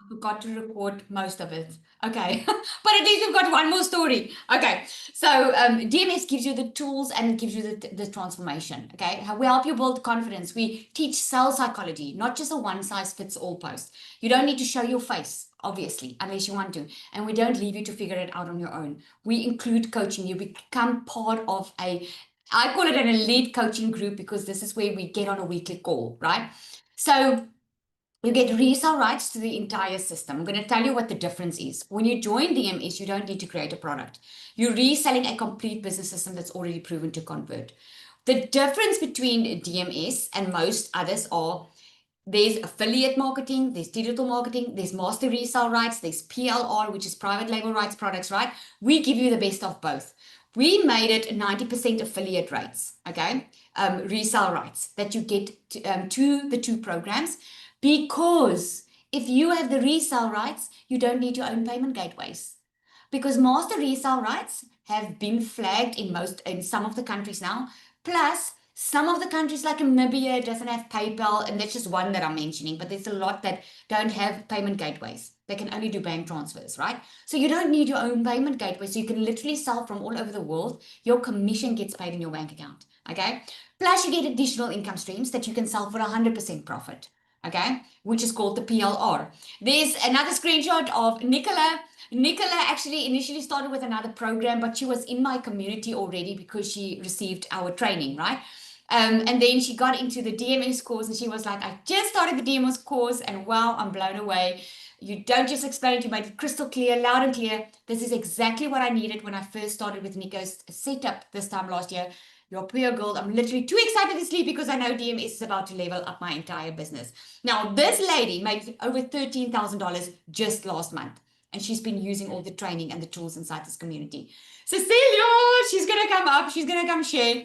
Forgot to record most of it. Okay, but at least we've got one more story. Okay, so DMS gives you the tools and it gives you the transformation. Okay, how we help you build confidence. We teach sales psychology, not just a one size fits all post. You don't need to show your face, obviously, unless you want to, and we don't leave you to figure it out on your own. We include coaching. You become part of a, I call it an elite coaching group because this is where we get on a weekly call, right? So you get resale rights to the entire system. I'm going to tell you what the difference is. When you join DMS, you don't need to create a product. You're reselling a complete business system that's already proven to convert. The difference between DMS and most others are there's affiliate marketing, there's digital marketing, there's master resale rights, there's PLR, which is private label rights products, right? We give you the best of both. We made it 90% affiliate rates, okay? Resale rights that you get to the two programs. Because if you have the resale rights, you don't need your own payment gateways. Because master resale rights have been flagged in some of the countries now. Plus, some of the countries like Namibia doesn't have PayPal, and that's just one that I'm mentioning, but there's a lot that don't have payment gateways. They can only do bank transfers, right? So you don't need your own payment gateway. So you can literally sell from all over the world. Your commission gets paid in your bank account. Okay. Plus, you get additional income streams that you can sell for 100% profit. Okay, which is called the PLR. There's another screenshot of Nicola. Nicola actually initially started with another program, but she was in my community already because she received our training, right? And then she got into the DMS course and she was like, I just started the DMS course and wow, I'm blown away. You don't just explain it, you make it crystal clear, loud and clear. This is exactly what I needed when I first started with Nico's setup this time last year. Your pure gold. I'm literally too excited to sleep because I know DMS is about to level up my entire business. Now, this lady made over $13,000 just last month, and she's been using all the training and the tools inside this community. Cecilia, she's going to come up, she's going to come share.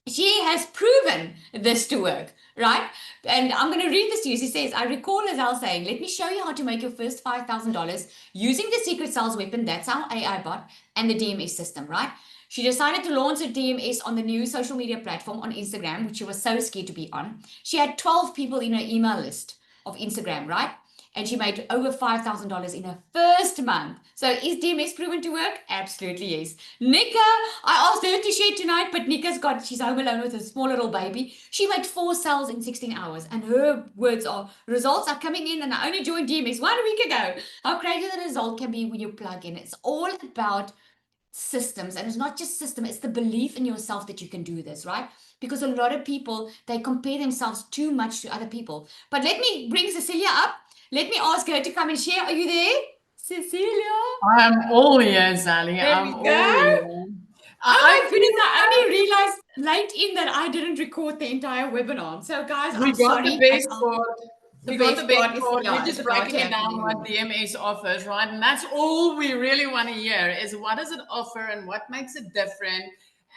She has proven this to work, right? And I'm going to read this to you. She says, I recall Azal saying, let me show you how to make your first $5,000 using the secret sales weapon, that's our AI bot, and the DMS system, right? She decided to launch a DMS on the new social media platform on Instagram, which she was so scared to be on. She had 12 people in her email list of Instagram, right? And she made over $5,000 in her first month. So is DMS proven to work? Absolutely yes. Nika, I asked her to share tonight, but she's home alone with a small little baby. She made 4 sales in 16 hours. And her words are, results are coming in and I only joined DMS 1 week ago. How crazy the result can be when you plug in. It's all about systems, and it's not just system, it's the belief in yourself that you can do this, right? Because a lot of people, they compare themselves too much to other people. But let me bring Cecilia up. Let me ask her to come and share. Are you there, Cecilia? I'm all ears, Sally. There I'm we all go. ears. Oh I my goodness, I feel only realized late in that I didn't record the entire webinar. So guys, I'm we got the sorry. best part. The We got the best best part is, part. We're yeah, it's just about breaking to it down what actually. DMS offers, right? And that's all we really want to hear is what does it offer and what makes it different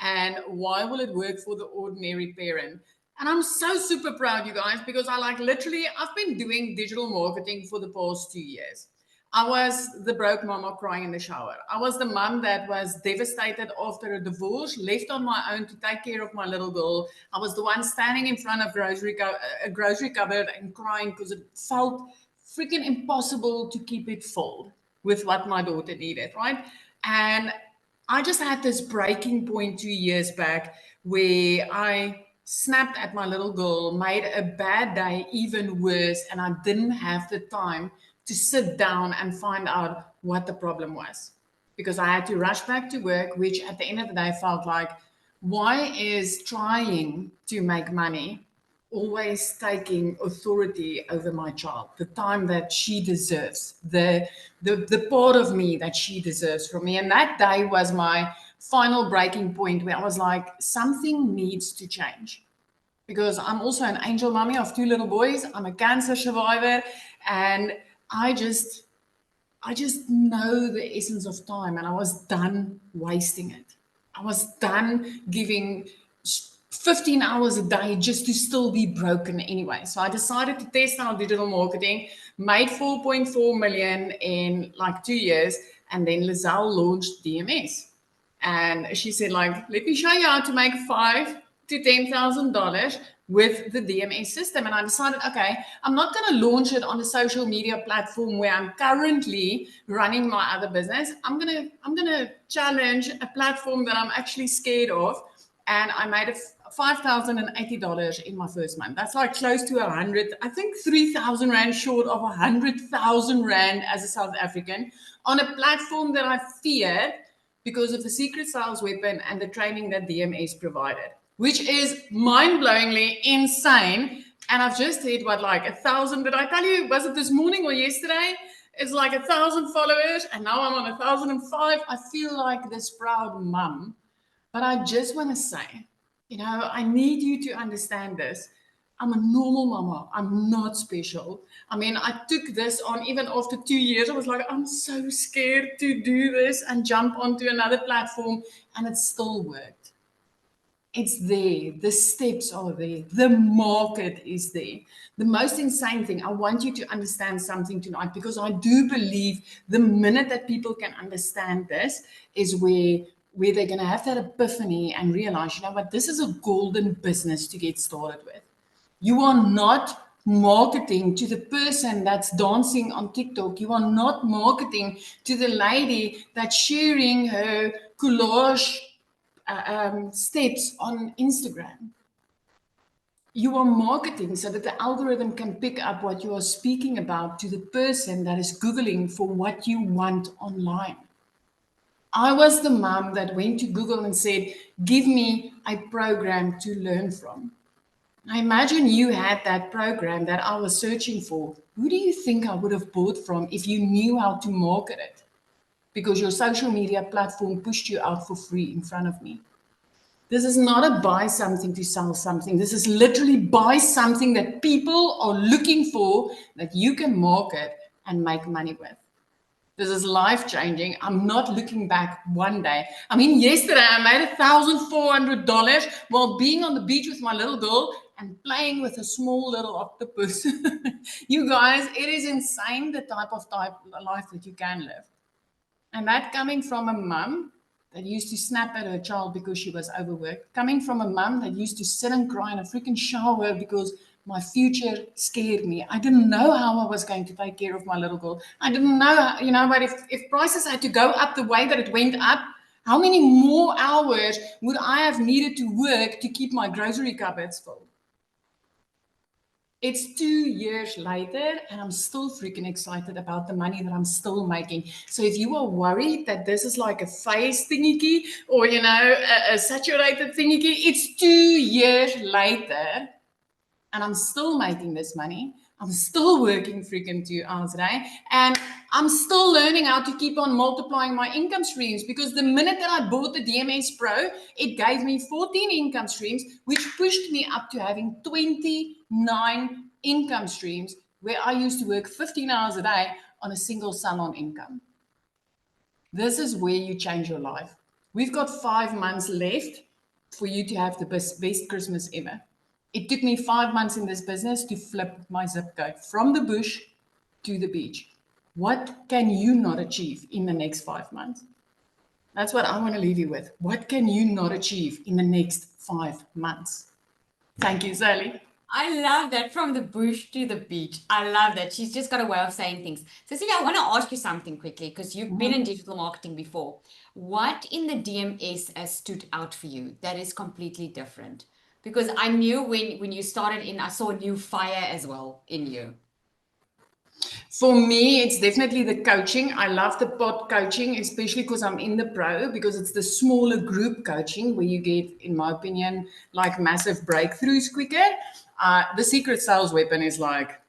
and why will it work for the ordinary parent? And I'm so super proud, you guys, because I've been doing digital marketing for the past 2 years. I was the broke mama crying in the shower. I was the mom that was devastated after a divorce, left on my own to take care of my little girl. I was the one standing in front of a grocery cupboard and crying because it felt freaking impossible to keep it full with what my daughter needed, right? And I just had this breaking point 2 years back where I snapped at my little girl, made a bad day even worse, and I didn't have the time to sit down and find out what the problem was because I had to rush back to work, which at the end of the day felt like, why is trying to make money always taking authority over my child, the time that she deserves, the part of me that she deserves from me. And that day was my final breaking point where I was like, something needs to change. Because I'm also an angel mommy of 2 little boys. I'm a cancer survivor, and I just I just know the essence of time, and I was done wasting it. I was done giving 15 hours a day just to still be broken anyway. So I decided to test out digital marketing, made 4.4 million in like 2 years, and then Lizelle launched DMS. And she said, like, let me show you how to make to $10,000 with the DMS system. And I decided, okay, I'm not going to launch it on a social media platform where I'm currently running my other business. I'm going to challenge a platform that I'm actually scared of. And I made $5,080 in my first month. That's like close to 100, I think 3,000 Rand short of 100,000 Rand as a South African on a platform that I feared because of the secret sales weapon and the training that DMS provided, which is mind-blowingly insane. And I've just hit what, like 1,000, did I tell you, was it this morning or yesterday? It's like 1,000 followers, and now I'm on 1,005. I feel like this proud mum, but I just want to say, you know, I need you to understand this. I'm a normal mama. I'm not special. I mean, I took this on even after 2 years. I was like, I'm so scared to do this and jump onto another platform, and it still worked. It's there. The steps are there. The market is there. The most insane thing, I want you to understand something tonight, because I do believe the minute that people can understand this is where they're going to have that epiphany and realize, you know what, this is a golden business to get started with. You are not marketing to the person that's dancing on TikTok. You are not marketing to the lady that's sharing her collage steps on Instagram. You are marketing so that the algorithm can pick up what you are speaking about to the person that is Googling for what you want online. I was the mom that went to Google and said, give me a program to learn from. I imagine you had that program that I was searching for. Who do you think I would have bought from if you knew how to market it? Because your social media platform pushed you out for free in front of me. This is not a buy something to sell something. This is literally buy something that people are looking for that you can market and make money with. This is life-changing. I'm not looking back one day. I mean, yesterday I made $1,400 while being on the beach with my little girl and playing with a small little octopus. You guys, it is insane the type of life that you can live. And that coming from a mum that used to snap at her child because she was overworked, coming from a mum that used to sit and cry in a freaking shower because my future scared me. I didn't know how I was going to take care of my little girl. I didn't know, you know, but if prices had to go up the way that it went up, how many more hours would I have needed to work to keep my grocery cupboards full? It's 2 years later, and I'm still freaking excited about the money that I'm still making. So if you are worried that this is like a phase thingy or, you know, a saturated thingy, it's 2 years later, and I'm still making this money. I'm still working freaking 2 hours a day, and I'm still learning how to keep on multiplying my income streams, because the minute that I bought the DMS Pro, it gave me 14 income streams, which pushed me up to having 29 income streams, where I used to work 15 hours a day on a single salon income. This is where you change your life. We've got 5 months left for you to have the best Christmas ever. It took me 5 months in this business to flip my zip code from the bush to the beach. What can you not achieve in the next 5 months? That's what I want to leave you with. What can you not achieve in the next 5 months? Thank you, Sally. I love that, from the bush to the beach. I love that. She's just got a way of saying things. Cecilia, I want to ask you something quickly, because you've been in digital marketing before. What in the DMS has stood out for you that is completely different? Because I knew when you started in, I saw a new fire as well in you. For me, it's definitely the coaching. I love the pod coaching, especially because I'm in the pro, because it's the smaller group coaching where you get, in my opinion, like massive breakthroughs quicker. The secret sales weapon is like,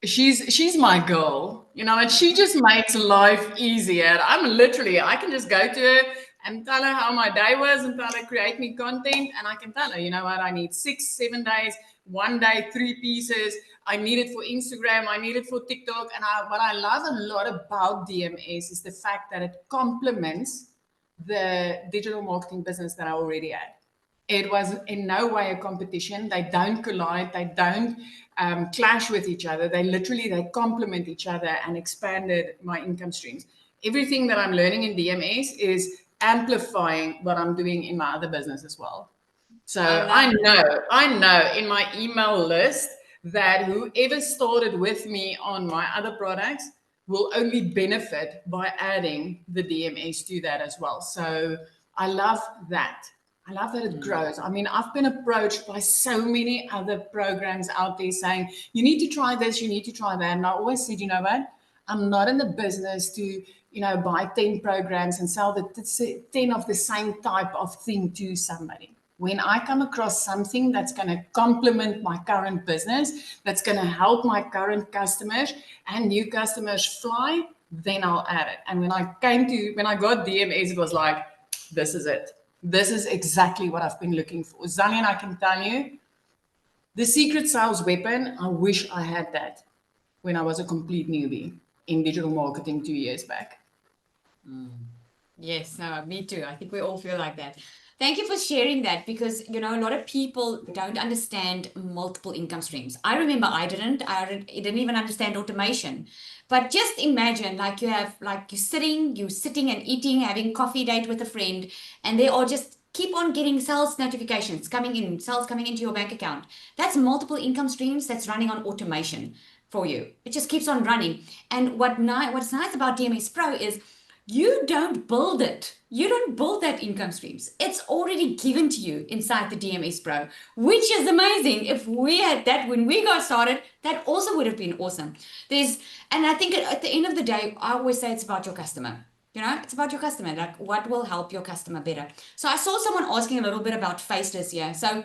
she's my girl, you know, and she just makes life easier. I can just go to her and tell her how my day was and tell her create me content, and I can tell her, you know what, I need 6, 7 days, 1 day, 3 pieces. I need it for Instagram, I need it for TikTok. And what I love a lot about DMS is the fact that it complements the digital marketing business that I already had. It was in no way a competition. They don't collide. They don't clash with each other. They complement each other and expanded my income streams. Everything that I'm learning in DMS is amplifying what I'm doing in my other business as well. So I love I know in my email list that whoever started with me on my other products will only benefit by adding the DMS to that as well. So I love that. I love that it grows. I mean, I've been approached by so many other programs out there saying, you need to try this, you need to try that. And I always said, you know what? I'm not in the business to, buy 10 programs and sell the 10 of the same type of thing to somebody. When I come across something that's going to complement my current business, that's going to help my current customers and new customers fly, then I'll add it. And when I got DMS, it was like, this is it. This is exactly what I've been looking for. Zalian, I can tell you, the secret sales weapon, I wish I had that when I was a complete newbie in digital marketing 2 years back. Yes, no, me too. I think we all feel like that. Thank you for sharing that because, a lot of people don't understand multiple income streams. I remember I didn't even understand automation. But just imagine like you're sitting and eating, having coffee date with a friend, and they all just keep on getting sales notifications sales coming into your bank account. That's multiple income streams that's running on automation for you. It just keeps on running. And what's nice about DMS Pro is you don't build it. You don't build that income streams. It's already given to you inside the DMS Pro, which is amazing. If we had that when we got started, that also would have been awesome. And I think at the end of the day, I always say it's about your customer. It's about your customer, like what will help your customer better. So I saw someone asking a little bit about faceless here. So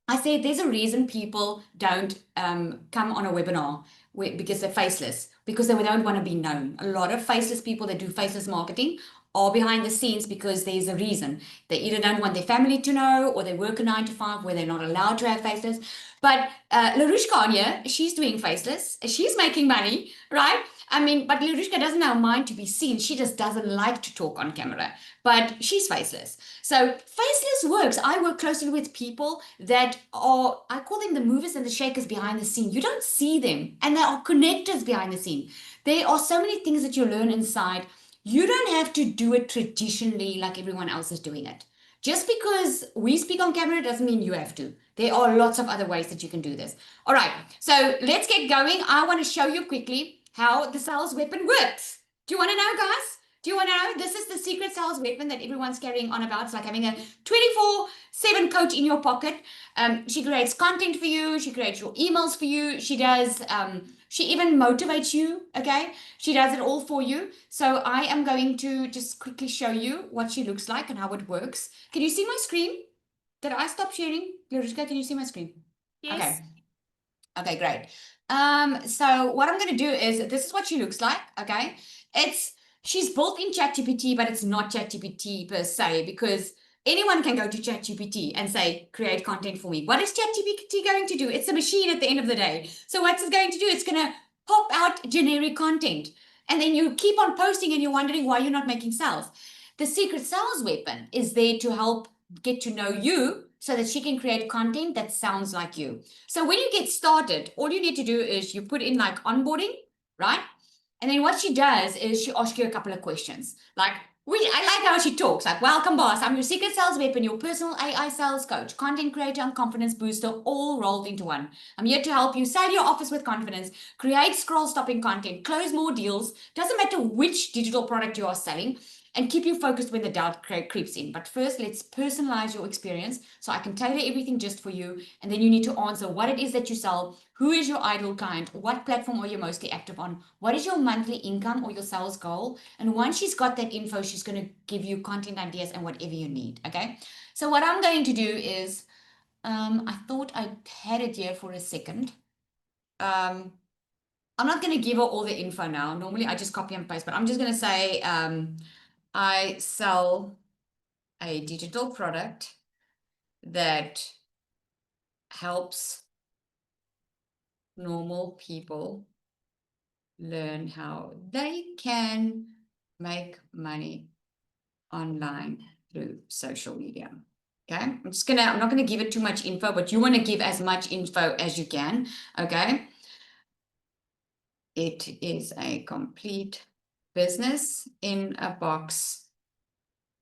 I said there's a reason people don't come on a webinar because they're faceless, because they don't want to be known. A lot of faceless people that do faceless marketing are behind the scenes because there's a reason. They either don't want their family to know or they work a 9 to 5 where they're not allowed to have faceless. But Larushka on here, she's doing faceless. She's making money, right? I mean, but Larushka doesn't have mind to be seen. She just doesn't like to talk on camera, but she's faceless. So faceless works. I work closely with people that are, I call them the movers and the shakers behind the scene. You don't see them, and they are connectors behind the scene. There are so many things that you learn inside. You don't have to do it traditionally like everyone else is doing it. Just because we speak on camera doesn't mean you have to. There are lots of other ways that you can do this. All right, so let's get going. I want to show you quickly how the sales weapon works. Do you want to know, guys? Do you want to know? This is the secret sales weapon that everyone's carrying on about. It's like having a 24/7 coach in your pocket. She creates content for you. She creates your emails for you. She does, she even motivates you, okay? She does it all for you. So I am going to just quickly show you what she looks like and how it works. Can you see my screen? Did I stop sharing? Larushka, can you see my screen? Yes. Okay. Okay, great. So what I'm going to do is, this is what she looks like, okay? She's built in ChatGPT, but it's not ChatGPT per se, because anyone can go to ChatGPT and say, create content for me. What is ChatGPT going to do? It's a machine at the end of the day. So what's it going to do? It's going to pop out generic content. And then you keep on posting and you're wondering why you're not making sales. The secret sales weapon is there to help get to know you so that she can create content that sounds like you. So when you get started, all you need to do is you put in like onboarding, right? And then what she does is she asks you a couple of questions. Like, I like how she talks, like, welcome boss, I'm your secret sales weapon, your personal AI sales coach, content creator and confidence booster, all rolled into one. I'm here to help you sell your office with confidence, create scroll stopping content, close more deals, doesn't matter which digital product you are selling, and keep you focused when the doubt creeps in. But first, let's personalize your experience so I can tailor everything just for you. And then you need to answer what it is that you sell, who is your ideal client, what platform are you mostly active on, what is your monthly income or your sales goal. And once she's got that info, she's going to give you content ideas and whatever you need. Okay. So what I'm going to do is, I thought I had it here for a second. I'm not going to give her all the info now. Normally I just copy and paste, but I'm just going to say, I sell a digital product that helps normal people learn how they can make money online through social media. Okay, I'm not gonna give it too much info, but you want to give as much info as you can. Okay. It is a complete business in a box,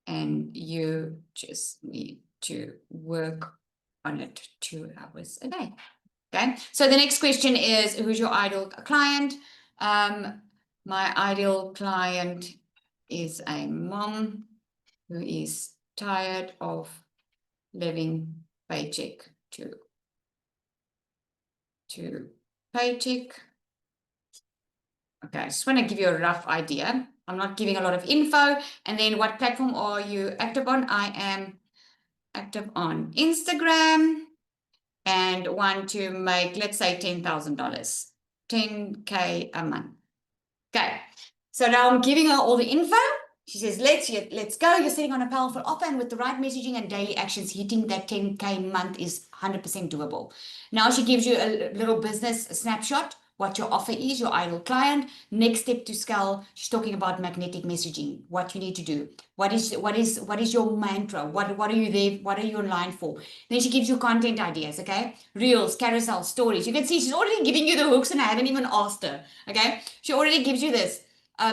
and you just need to work on it 2 hours a day. Okay, so the next question is, who's your ideal client? My ideal client is a mom who is tired of living paycheck to paycheck. Okay, I just want to give you a rough idea. I'm not giving a lot of info. And then what platform are you active on? I am active on Instagram and want to make, let's say, $10,000, $10K a month. Okay, so now I'm giving her all the info. She says, let's go. You're sitting on a powerful offer, and with the right messaging and daily actions, hitting that 10K month is 100% doable. Now she gives you a little business snapshot, what your offer is, your ideal client. Next step to scale, she's talking about magnetic messaging, what you need to do. What is your mantra? What are you there? What are you online for? Then she gives you content ideas, okay? Reels, carousel, stories. You can see she's already giving you the hooks, and I haven't even asked her, okay? She already gives you this.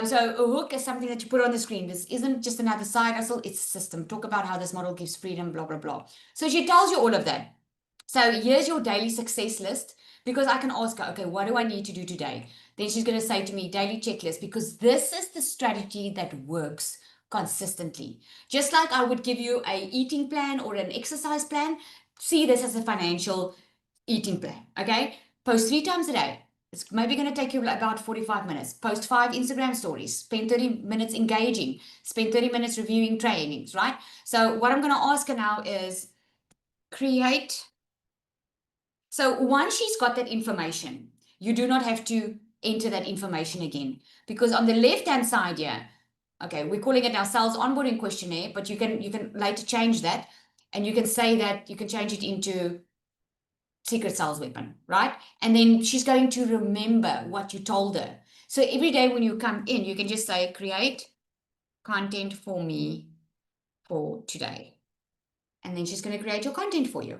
So a hook is something that you put on the screen. This isn't just another side hustle, it's a system. Talk about how this model gives freedom, blah, blah, blah. So she tells you all of that. So here's your daily success list, because I can ask her, okay, what do I need to do today? Then she's going to say to me, daily checklist, because this is the strategy that works consistently. Just like I would give you a eating plan or an exercise plan, see this as a financial eating plan, okay? Post 3 times a day. It's maybe going to take you about 45 minutes. Post 5 Instagram stories. Spend 30 minutes engaging. Spend 30 minutes reviewing trainings, right? So what I'm going to ask her now is create. So once she's got that information, you do not have to enter that information again, because on the left-hand side here, okay, we're calling it our sales onboarding questionnaire, but you can later change that, and you can say that you can change it into secret sales weapon, right? And then she's going to remember what you told her. So every day when you come in, you can just say, create content for me for today. And then she's going to create your content for you,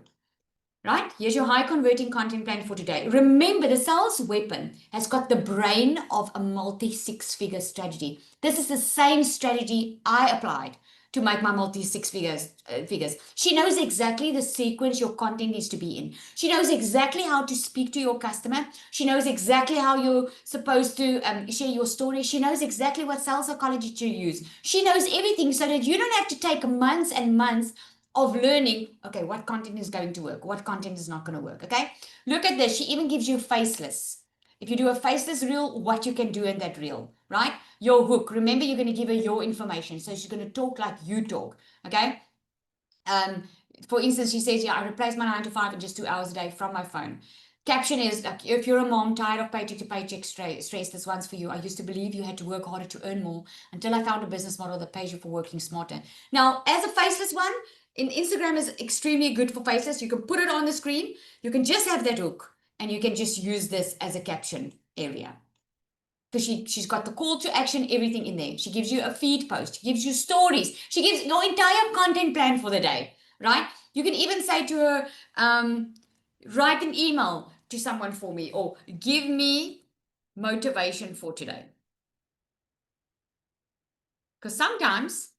right? Here's your high converting content plan for today. Remember, the sales weapon has got the brain of a multi 6-figure strategy. This is the same strategy I applied to make my multi 6-figures. She knows exactly the sequence your content needs to be in. She knows exactly how to speak to your customer. She knows exactly how you're supposed to share your story. She knows exactly what sales psychology to use. She knows everything, so that you don't have to take months and months of learning, okay, what content is going to work, what content is not going to work, okay? Look at this. She even gives you faceless. If you do a faceless reel, what you can do in that reel, right? Your hook. Remember, you're going to give her your information. So she's going to talk like you talk, okay? For instance, she says, yeah, I replaced my 9 to 5 in just 2 hours a day from my phone. Caption is, like, if you're a mom tired of paycheck to paycheck stress, this one's for you. I used to believe you had to work harder to earn more until I found a business model that pays you for working smarter. Now, as a faceless one, in Instagram is extremely good for faceless. You can put it on the screen. You can just have that hook, and you can just use this as a caption area. Because she's got the call to action, everything in there. She gives you a feed post. She gives you stories. She gives your entire content plan for the day, right? You can even say to her, write an email to someone for me, or give me motivation for today. Because sometimes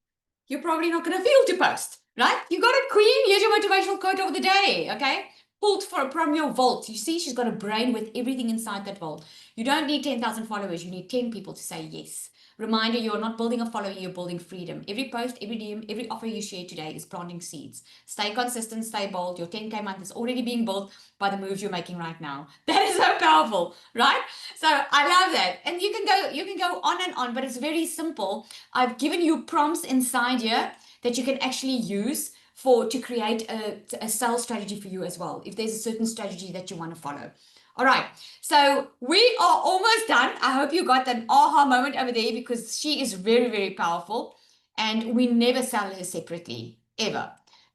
you're probably not going to feel to post, right? You got it, queen. Here's your motivational quote of the day, okay? Pulled from your vault. You see, she's got a brain with everything inside that vault. You don't need 10,000 followers. You need 10 people to say yes. Reminder, you're not building a following, you're building freedom. Every post, every DM, every offer you share today is planting seeds. Stay consistent, stay bold. Your 10K month is already being built by the moves you're making right now. That is so powerful, right? So I love that. And you can go on and on, but it's very simple. I've given you prompts inside here that you can actually use to create a sales strategy for you as well, if there's a certain strategy that you want to follow. All right, so we are almost done. I hope you got an aha moment over there, because she is very, very powerful, and we never sell her separately, ever,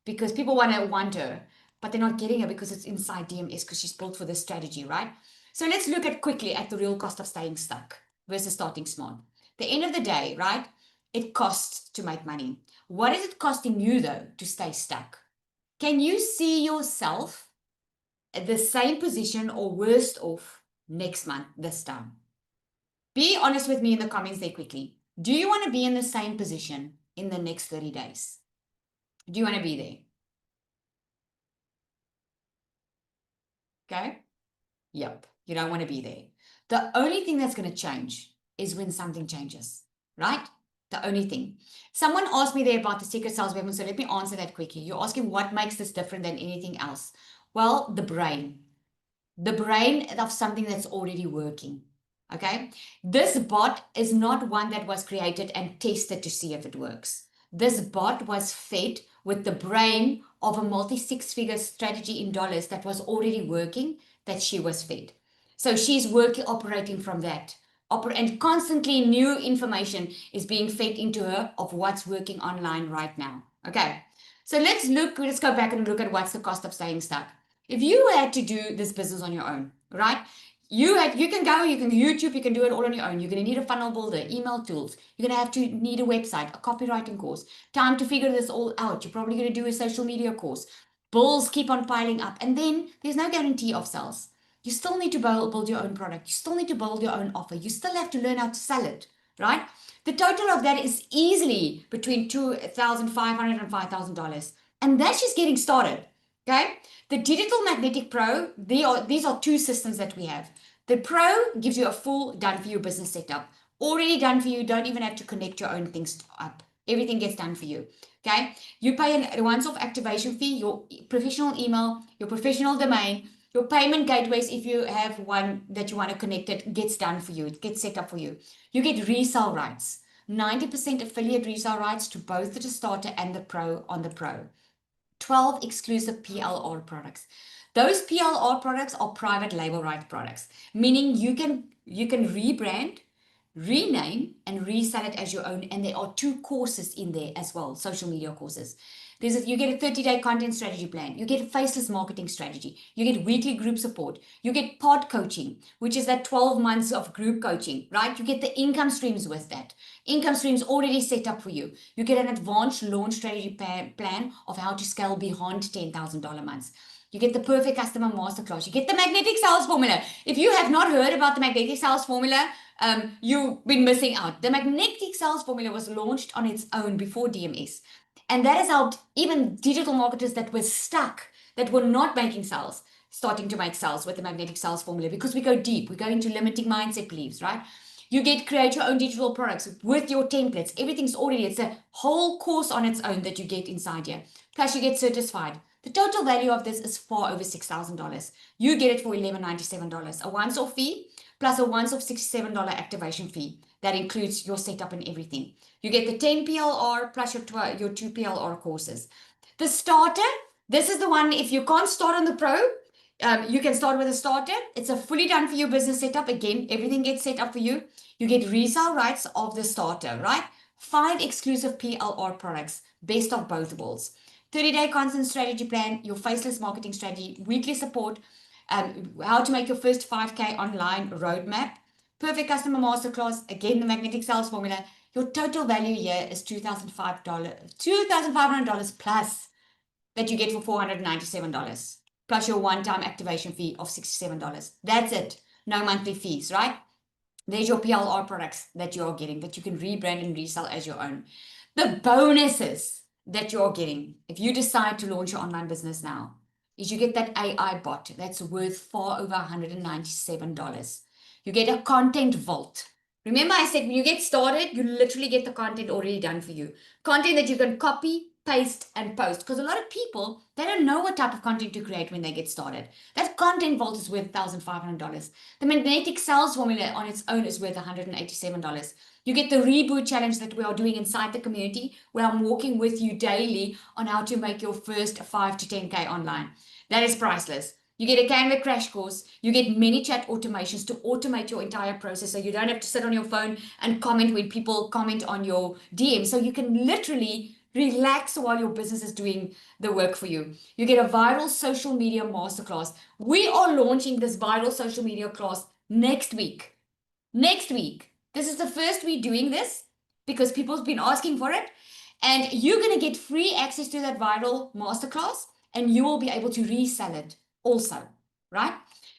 because people want her, but they're not getting her because it's inside DMS, because she's built for this strategy, right? So let's look at quickly at the real cost of staying stuck versus starting small. The end of the day, right? It costs to make money. What is it costing you, though, to stay stuck? Can you see yourself at the same position or worse off next month this time? Be honest with me in the comments there quickly. Do you want to be in the same position in the next 30 days? Do you want to be there? Okay. Yep. You don't want to be there. The only thing that's going to change is when something changes, right? The only thing. Someone asked me there about the secret sauce weapon, so let me answer that quickly. You're asking what makes this different than anything else? Well, the brain of something that's already working. Okay. This bot is not one that was created and tested to see if it works. This bot was fed with the brain of a multi six-figure strategy in dollars that was already working, that she was fed. So she's working, operating from that. And constantly new information is being fed into her of what's working online right now. Okay. So let's go back and look at what's the cost of staying stuck. If you had to do this business on your own, right? You can YouTube, you can do it all on your own. You're going to need a funnel builder, email tools. You're going to need a website, a copywriting course, time to figure this all out. You're probably going to do a social media course. Bills keep on piling up. And then there's no guarantee of sales. You still need to build your own product. You still need to build your own offer. You still have to learn how to sell it, right? The total of that is easily between $2,500 and $5,000. And that's just getting started. Okay. The Digital Magnetic Pro, these are two systems that we have. The Pro gives you a full done for you business setup. Already done for you. Don't even have to connect your own things up. Everything gets done for you. Okay. You pay a once-off activation fee, your professional email, your professional domain, your payment gateways, if you have one that you want to connect, it gets done for you. It gets set up for you. You get resale rights. 90% affiliate resale rights to both the starter and the Pro on the Pro. 12 exclusive PLR products. Those PLR products are private label right products, meaning you can rebrand, rename, and resell it as your own. And there are 2 courses in there as well, social media courses. You get a 30-day content strategy plan. You get a faceless marketing strategy. You get weekly group support. You get pod coaching, which is that 12 months of group coaching, right? You get the income streams with that. Income streams already set up for you. You get an advanced launch strategy plan of how to scale beyond $10,000 months. You get the perfect customer masterclass. You get the magnetic sales formula. If you have not heard about the magnetic sales formula, you've been missing out. The magnetic sales formula was launched on its own before DMS. And that has helped even digital marketers that were stuck, that were not making sales, starting to make sales with the magnetic sales formula, because we go deep. We go into limiting mindset beliefs, right? You get create your own digital products with your templates. Everything's already, it's a whole course on its own that you get inside here. Plus you get certified. The total value of this is far over $6,000. You get it for $1,197, a once-off fee plus a once-off $67 activation fee. That includes your setup and everything. You get the 10 PLR plus your 2 PLR courses. The starter, this is the one, if you can't start on the Pro, you can start with a starter. It's a fully done for you business setup. Again, everything gets set up for you. You get resale rights of the starter, right? 5 exclusive PLR products, best of both worlds. 30-day content strategy plan, your faceless marketing strategy, weekly support, how to make your first 5K online roadmap, perfect customer masterclass, again, the magnetic sales formula. Your total value here is $2,500 plus that you get for $497, plus your one-time activation fee of $67. That's it. No monthly fees, right? There's your PLR products that you're getting that you can rebrand and resell as your own. The bonuses that you're getting if you decide to launch your online business now is you get that AI bot that's worth far over $197. You get a content vault. Remember I said when you get started, you literally get the content already done for you. Content that you can copy, paste, and post. Because a lot of people, they don't know what type of content to create when they get started. That content vault is worth $1,500. The magnetic sales formula on its own is worth $187. You get the reboot challenge that we are doing inside the community, where I'm walking with you daily on how to make your first 5 to 10K online. That is priceless. You get a Canva crash course. You get many chat automations to automate your entire process, so you don't have to sit on your phone and comment when people comment on your DM. So you can literally relax while your business is doing the work for you. You get a viral social media masterclass. We are launching this viral social media class next week. Next week. This is the first week doing this because people's been asking for it. And you're going to get free access to that viral masterclass, and you will be able to resell it also, right?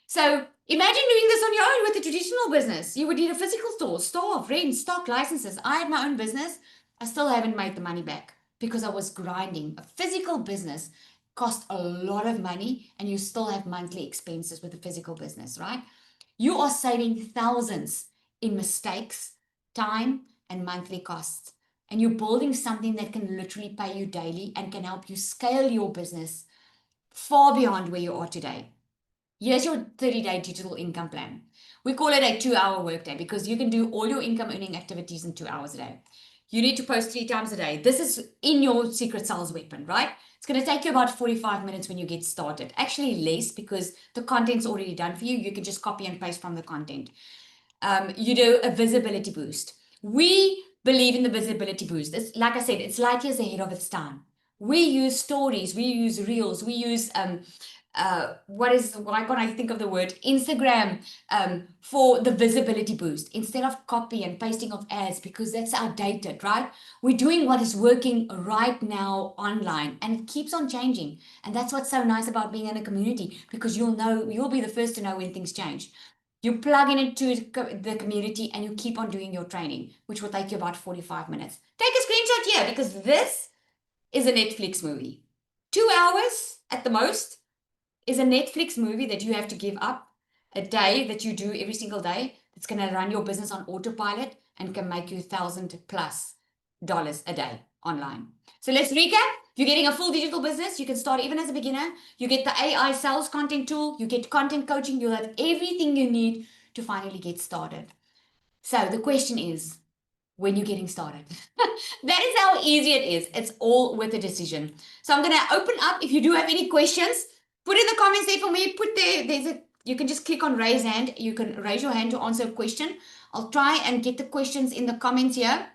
So imagine doing this on your own with a traditional business. You would need a physical store, staff, rent, stock, licenses. I had my own business. I still haven't made the money back because I was grinding. A physical business cost a lot of money and you still have monthly expenses with a physical business, right? You are saving thousands in mistakes, time, and monthly costs. And you're building something that can literally pay you daily and can help you scale your business far beyond where you are today. Here's your 30-day digital income plan. We call it a 2-hour workday because you can do all your income earning activities in 2 hours a day. You need to post 3 times a day. This is in your secret sales weapon, right? It's going to take you about 45 minutes when you get started. Actually less because the content's already done for you. You can just copy and paste from the content. You do a visibility boost. We believe in the visibility boost. It's, like I said, it's light years ahead of its time. We use stories, we use reels, we use why can't I think of the word Instagram for the visibility boost instead of copy and pasting of ads because that's outdated, right? We're doing what is working right now online and it keeps on changing. And that's what's so nice about being in a community because you'll be the first to know when things change. You plug in into the community and you keep on doing your training, which will take you about 45 minutes. Take a screenshot here because this is a Netflix movie. 2 hours at the most is a Netflix movie that you have to give up a day that you do every single day. It's going to run your business on autopilot and can make you $1,000+ a day online. So let's recap. You're getting a full digital business. You can start even as a beginner. You get the AI sales content tool. You get content coaching. You'll have everything you need to finally get started. So the question is, when you're getting started. That is how easy it is. It's all with a decision. So I'm going to open up. If you do have any questions, put in the comments there for me. You can just click on raise hand. You can raise your hand to answer a question. I'll try and get the questions in the comments here.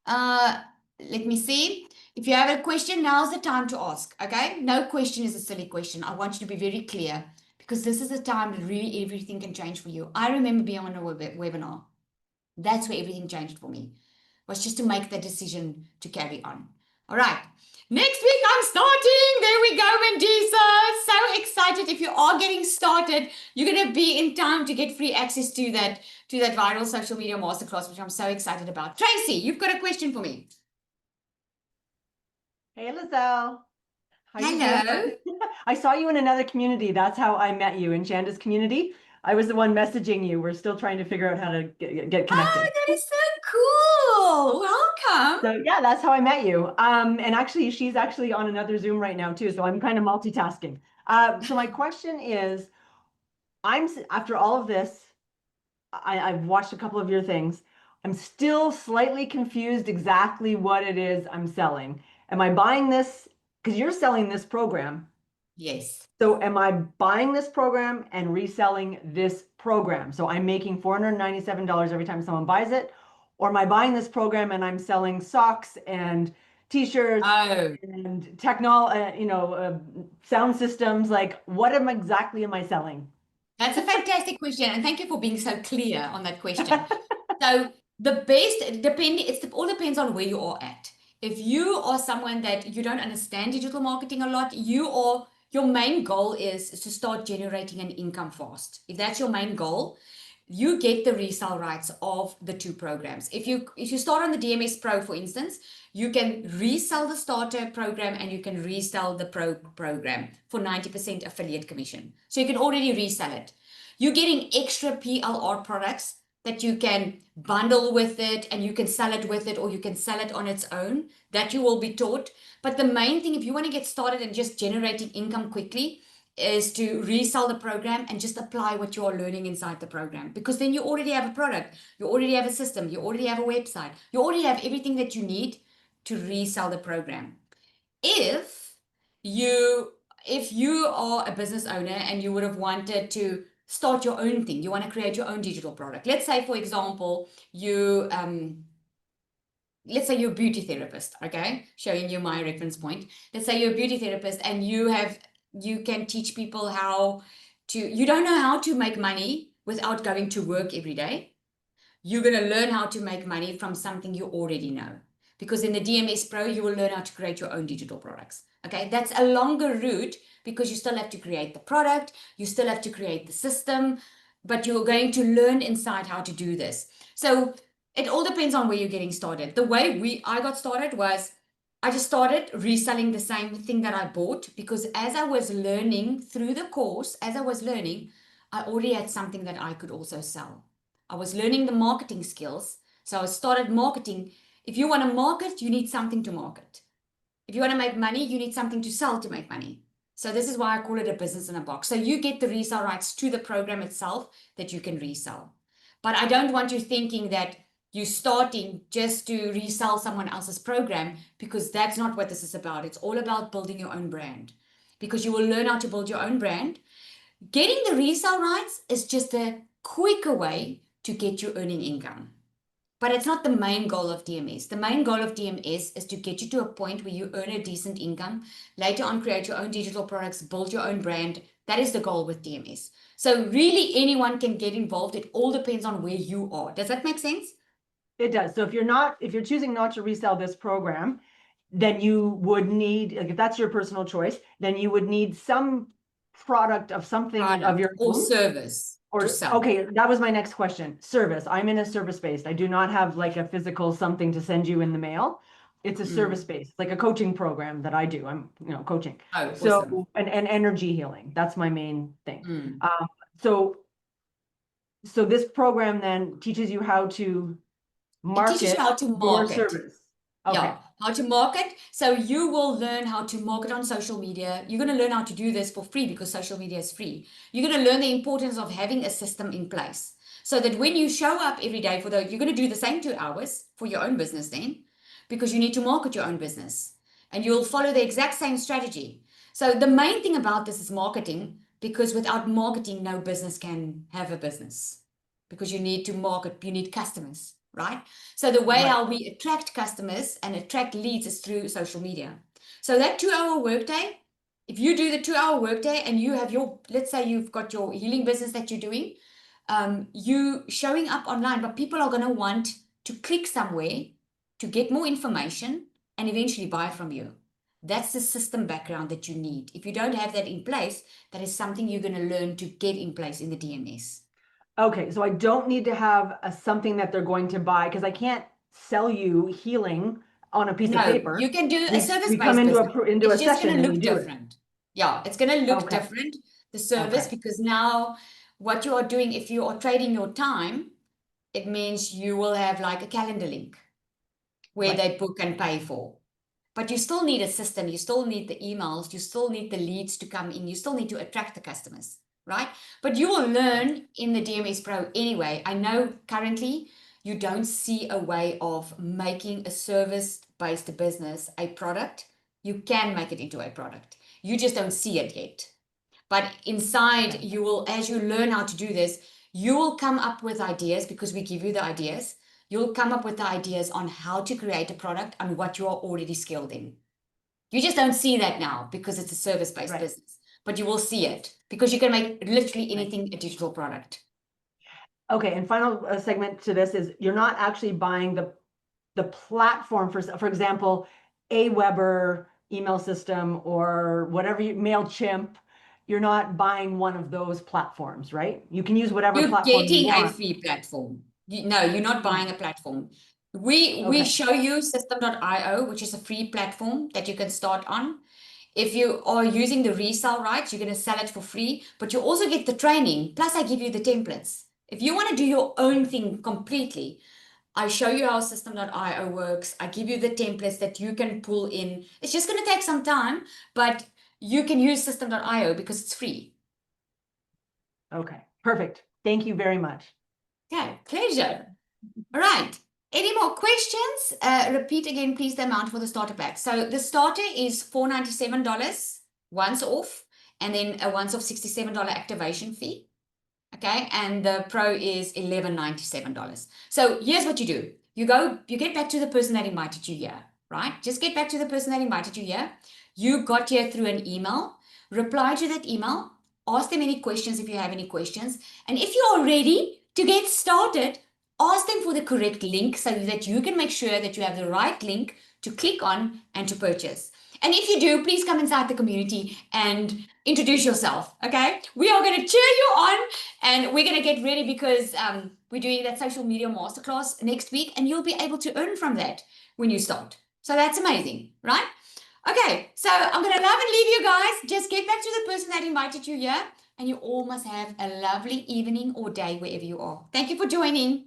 Let me see. If you have a question, now's the time to ask, okay? No question is a silly question. I want you to be very clear because this is the time that really everything can change for you. I remember being on a webinar. That's where everything changed for me, was just to make the decision to carry on. All right. Next week, I'm starting. There we go, Mandisa. So excited. If you are getting started, you're going to be in time to get free access to that viral social media masterclass, which I'm so excited about. Tracy, you've got a question for me. Hey, Lizelle. How you Hello. doing? I saw you in another community. That's how I met you, in Shanda's community. I was the one messaging you. We're still trying to figure out how to get connected. Oh, that is so cool. Welcome. So yeah, that's how I met you. And actually, she's actually on another Zoom right now too. So I'm kind of multitasking. So my question is, after all of this, I've watched a couple of your things. I'm still slightly confused exactly what it is I'm selling. Am I buying this? Because you're selling this program. Yes. So am I buying this program and reselling this program? So I'm making $497 every time someone buys it, or am I buying this program and I'm selling socks and t-shirts and sound systems? Like, what exactly am I selling? That's a fantastic question, and thank you for being so clear on that question. So the best, it all depends on where you are at. If you are someone that you don't understand digital marketing a lot, your main goal is to start generating an income fast. If that's your main goal, you get the resale rights of the 2 programs. If you start on the DMS Pro, for instance, you can resell the starter program and you can resell the pro program for 90% affiliate commission. So you can already resell it. You're getting extra PLR products that you can bundle with it and you can sell it with it, or you can sell it on its own, that you will be taught. But the main thing, if you want to get started and just generating income quickly, is to resell the program and just apply what you are learning inside the program, because then you already have a product, you already have a system, you already have a website, you already have everything that you need to resell the program. If you are a business owner and you would have wanted to start your own thing, you want to create your own digital product. Let's say, for example, let's say you're a beauty therapist, okay? Showing you my reference point. Let's say you're a beauty therapist and you can teach people you don't know how to make money without going to work every day. You're going to learn how to make money from something you already know. Because in the DMS Pro, you will learn how to create your own digital products. Okay, that's a longer route because you still have to create the product, you still have to create the system, but you're going to learn inside how to do this. So it all depends on where you're getting started. The way I got started was I just started reselling the same thing that I bought because as I was learning through the course, as I was learning, I already had something that I could also sell. I was learning the marketing skills. So I started marketing. If you want to market, you need something to market. If you want to make money, you need something to sell to make money. So this is why I call it a business in a box. So you get the resale rights to the program itself that you can resell. But I don't want you thinking that you're starting just to resell someone else's program, because that's not what this is about. It's all about building your own brand, because you will learn how to build your own brand. Getting the resale rights is just a quicker way to get you earning income. But it's not the main goal of DMS. The main goal of DMS is to get you to a point where you earn a decent income, later on create your own digital products, build your own brand. That is the goal with DMS. So really anyone can get involved. It all depends on where you are. Does that make sense? It does. So if you're choosing not to resell this program, then you would need, like, if that's your personal choice, then you would need some product of something of your or own. service Or, to sell. okay, that was my next question. Service. I'm in a service-based. I do not have like a physical something to send you in the mail. It's a service-based, like a coaching program that I do. I'm, coaching. Oh, So, awesome. and energy healing. That's my main thing. Mm. So this program then teaches you how to It teaches market you how to your market. service. Okay. Yeah, how to market. So you will learn how to market on social media. You're going to learn how to do this for free because social media is free. You're going to learn the importance of having a system in place so that when you show up every day you're going to do the same 2 hours for your own business then, because you need to market your own business and you'll follow the exact same strategy. So the main thing about this is marketing, because without marketing, no business can have a business, because you need to market, you need customers, right? So the way Right. how we attract customers and attract leads is through social media. So that 2-hour workday, if you do the 2-hour workday and you have let's say you've got your healing business that you're doing, you showing up online, but people are going to want to click somewhere to get more information and eventually buy from you. That's the system background that you need. If you don't have that in place, that is something you're going to learn to get in place in the DMS. Okay, so I don't need to have something that they're going to buy, because I can't sell you healing on a piece of paper. You can do a We service-based come into business. a session It's just going and to we look do it. different. Yeah, it's going to look Okay. different, the service, Okay. because now what you are doing, if you are trading your time, it means you will have like a calendar link where Right. they book and pay for. But you still need a system. You still need the emails. You still need the leads to come in. You still need to attract the customers, right? But you will learn in the DMS Pro anyway. I know currently you don't see a way of making a service-based business a product. You can make it into a product. You just don't see it yet. But inside, you will, as you learn how to do this, you will come up with ideas, because we give you the ideas. You'll come up with the ideas on how to create a product and what you are already skilled in. You just don't see that now because it's a service-based business, but you will see it because you can make literally anything a digital product. Okay, and final segment to this is, you're not actually buying the platform for example, Aweber email system or whatever, MailChimp. You're not buying one of those platforms, right? You can use whatever You're platform you getting a want. free platform. No, you're not buying a platform. We show you System.io, which is a free platform that you can start on. If you are using the resale rights, you're going to sell it for free, but you also get the training. Plus, I give you the templates. If you want to do your own thing completely, I show you how System.io works. I give you the templates that you can pull in. It's just going to take some time, but you can use System.io because it's free. Okay, perfect. Thank you very much. Okay, pleasure. All right. Any more questions? Repeat again, please, the amount for the starter pack. So the starter is $497 once off, and then a once off $67 activation fee. Okay, and the pro is $1197. So here's what you do. You get back to the person that invited you here, right? Just get back to the person that invited you here. You got here through an email. Reply to that email. Ask them any questions if you have any questions. And if you are ready to get started, ask them for the correct link so that you can make sure that you have the right link to click on and to purchase. And if you do, please come inside the community and introduce yourself, okay? We are going to cheer you on, and we're going to get ready because we're doing that social media masterclass next week, and you'll be able to earn from that when you start. So that's amazing, right? Okay, so I'm going to love and leave you guys. Just get back to the person that invited you here, and you all must have a lovely evening or day wherever you are. Thank you for joining.